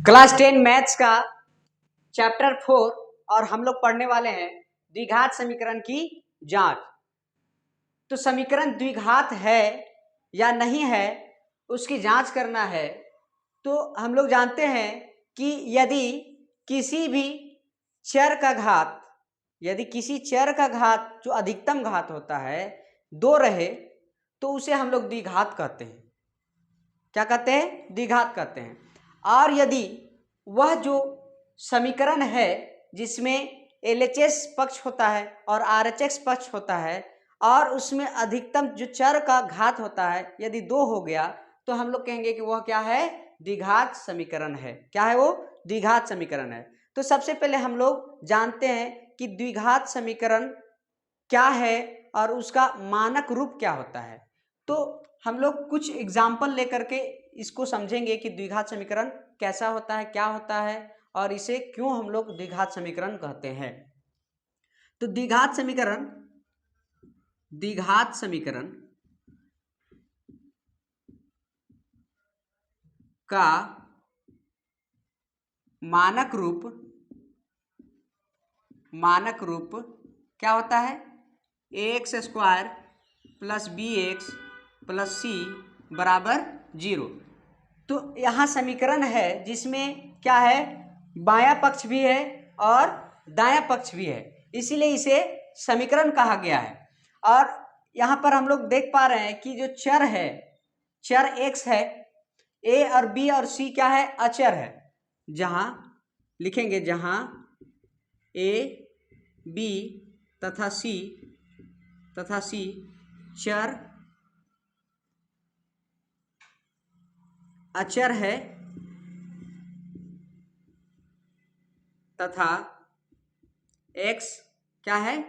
Class 10 maths का chapter 4 और हम लोग पढ़ने वाले हैं द्विघात समीकरण की जांच। तो समीकरण द्विघात है या नहीं है उसकी जांच करना है। तो हम लोग जानते हैं कि यदि किसी चर का घात जो अधिकतम घात होता है 2 रहे तो उसे हम लोग द्विघात कहते हैं। क्या कहते हैं? द्विघात कहते हैं। और यदि वह जो समीकरण है जिसमें LHS पक्ष होता है और RHS पक्ष होता है और उसमें अधिकतम जो चर का घात होता है यदि 2 हो गया तो हम लोग कहेंगे कि वह क्या है? द्विघात समीकरण है। क्या है वो? द्विघात समीकरण है। तो सबसे पहले हम लोग जानते हैं कि द्विघात समीकरण क्या है और उसका मानक रूप क्या होता है। तो हम लोग कुछ एग्जाम्पल लेकर के इसको समझेंगे कि द्विघात समीकरण कैसा होता है, क्या होता है और इसे क्यों हम लोग द्विघात समीकरण कहते हैं। तो द्विघात समीकरण का मानक रूप क्या होता है? ax square plus bx plus c बराबर 0। तो यहाँ समीकरण है जिसमें क्या है? बायां पक्ष भी है और दायां पक्ष भी है, इसीलिए इसे समीकरण कहा गया है। और यहाँ पर हम लोग देख पा रहे हैं कि जो चर x है, a और b और c क्या है? अचर है। जहां लिखेंगे जहां a b तथा c चर अचर है तथा x क्या है?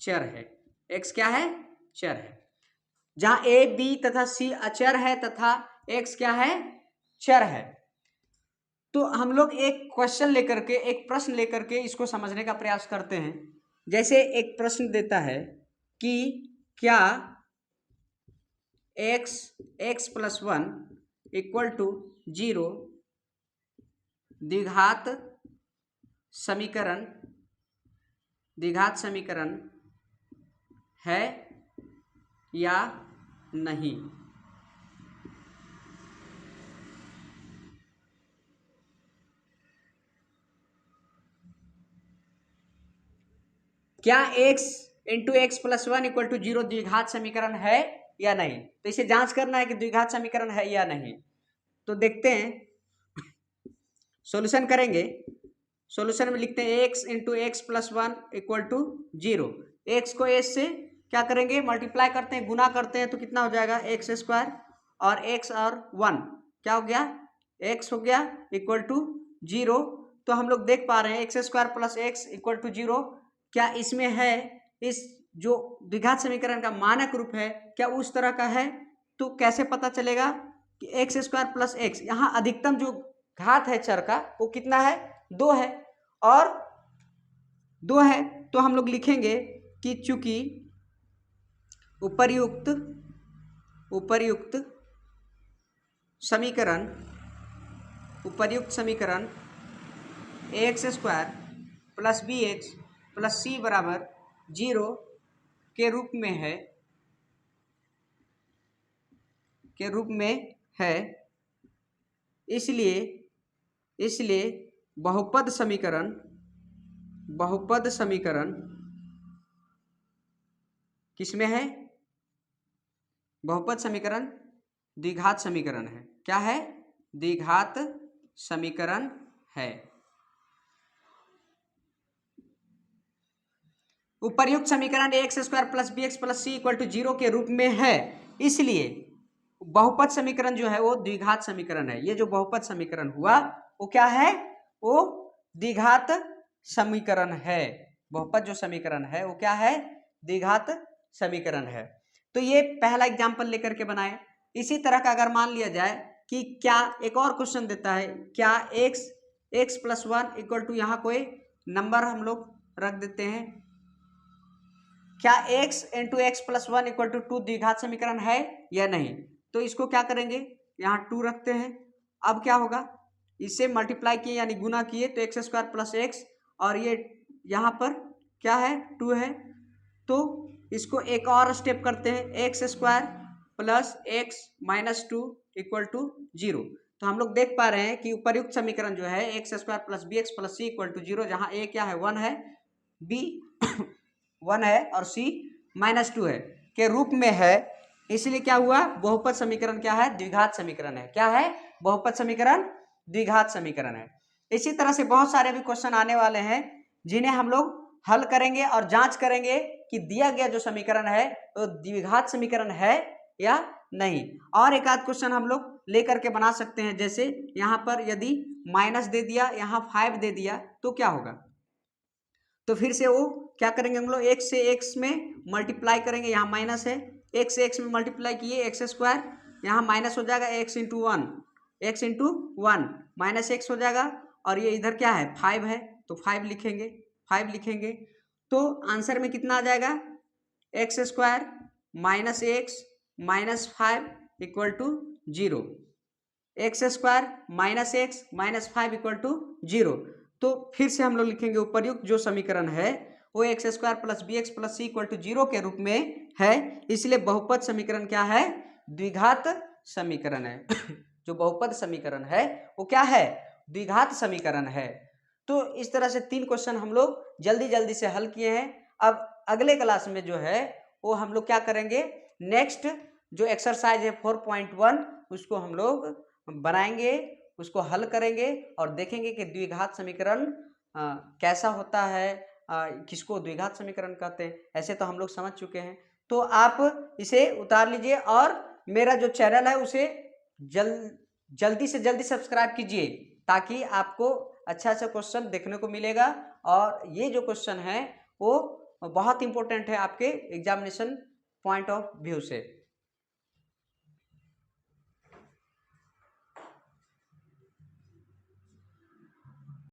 चर है। x क्या है? चर है। जहां a b तथा c अचर है तथा x क्या है? चर है। तो हम लोग एक प्रश्न लेकर के इसको समझने का प्रयास करते हैं। जैसे एक प्रश्न देता है कि क्या x प्लस 1 इक्वल टू 0 द्विघात समीकरण है या नहीं। क्या x into x plus 1 equal to 0 द्विघात समीकरण है या नहीं। तो इसे जांच करना है कि द्विघात समीकरण है या नहीं। तो देखते हैं, सॉल्यूशन करेंगे। सॉल्यूशन में लिखते हैं x into x plus 1 equal to 0। X को s से क्या करेंगे? मल्टीप्लाई करते हैं, गुना करते हैं तो कितना हो जाएगा? एक्स स्क्वायर और x और 1 क्या हो गया? x हो गया इक्वल टू 0। तो हम लोग देख पा रहे हैं x square plus x equal to 0 क्या इसमें है? इस जो द्विघात समीकरण का मानक रूप है क्या उस तरह का है? तो कैसे पता चलेगा कि एक्स स्क्वायर प्लस एक्स, यहाँ अधिकतम जो घात है चर का वो कितना है? 2 है। और 2 है तो हम लोग लिखेंगे कि चूंकि उपर्युक्त समीकरण x square plus b x plus c बराबर 0 के रूप में है, इसलिए बहुपद समीकरण किसमें है? बहुपद समीकरण द्विघात समीकरण है। क्या है? द्विघात समीकरण है। उपर्युक्त समीकरण x square plus b x plus c equal to 0 के रूप में है, इसलिए बहुपद समीकरण जो है वो द्विघात समीकरण है। ये जो बहुपद समीकरण हुआ वो क्या है? वो द्विघात समीकरण है। बहुपद जो समीकरण है वो क्या है? द्विघात समीकरण है। तो ये पहला एग्जांपल लेकर के बनाए। इसी तरह का अगर मान लिया जाए कि क्या एक और क्वेश्चन देता है, क्या एक्स प्लस 1 इक्वल टू यहाँ कोई नंबर हम लोग रख देते हैं, क्या x into x plus 1 equal to 2 द्विघात समीकरण है या नहीं। तो इसको क्या करेंगे? यहाँ 2 रखते हैं। अब क्या होगा? इससे मल्टीप्लाई किए यानी गुना किए तो एक्स स्क्वायर प्लस एक्स, और ये यहाँ पर क्या है 2 है, तो इसको एक और स्टेप करते हैं, x square plus x minus 2 equal to 0। तो हम लोग देख पा रहे हैं कि उपर्युक्त समीकरण जो है x square plus b x plus c equal to 0, जहाँ ए क्या है 1 है, बी 1 है और सी माइनस 2 है के रूप में है। इसलिए क्या हुआ, बहुपद समीकरण क्या है, द्विघात समीकरण है। क्या है, बहुपद समीकरण द्विघात समीकरण है। इसी तरह से बहुत सारे भी क्वेश्चन आने वाले हैं जिन्हें हम लोग हल करेंगे और जांच करेंगे कि दिया गया जो समीकरण है वो द्विघात समीकरण है या नहीं। और एक आध क्वेश्चन हम लोग लेकर के बना सकते हैं, जैसे यहाँ पर यदि माइनस दे दिया, यहाँ 5 दे दिया तो क्या होगा, तो फिर से वो क्या करेंगे हम लोग, x से x में मल्टीप्लाई करेंगे, यहाँ माइनस है, x से x में मल्टीप्लाई किए एक्स स्क्वायर, यहाँ माइनस हो जाएगा x into one minus x हो जाएगा, और ये इधर क्या है 5 है तो 5 लिखेंगे तो आंसर में कितना आ जाएगा, x square minus x minus 5 equal to 0, x square minus x minus 5 equal to 0। तो फिर से हम लोग लिखेंगे उपर्युक्त जो समीकरण है वो x square plus b x plus c equal to 0 के रूप में है। इसलिए बहुपद समीकरण क्या है, द्विघात समीकरण है। जो बहुपद समीकरण है वो क्या है, द्विघात समीकरण है। तो इस तरह से 3 क्वेश्चन हम लोग जल्दी से हल किए हैं। अब अगले क्लास में जो है वो हम लोग क्या करेंगे, नेक्स्ट जो एक्सरसाइज है 4.1 उसको हम लोग बनाएंगे, उसको हल करेंगे और देखेंगे कि द्विघात समीकरण कैसा होता है, किसको द्विघात समीकरण कहते हैं। ऐसे तो हम लोग समझ चुके हैं, तो आप इसे उतार लीजिए और मेरा जो चैनल है उसे जल्दी से जल्दी सब्सक्राइब कीजिए, ताकि आपको अच्छा क्वेश्चन देखने को मिलेगा। और ये जो क्वेश्चन है वो बहुत इंपॉर्टेंट है आपके एग्जामिनेशन पॉइंट ऑफ व्यू से।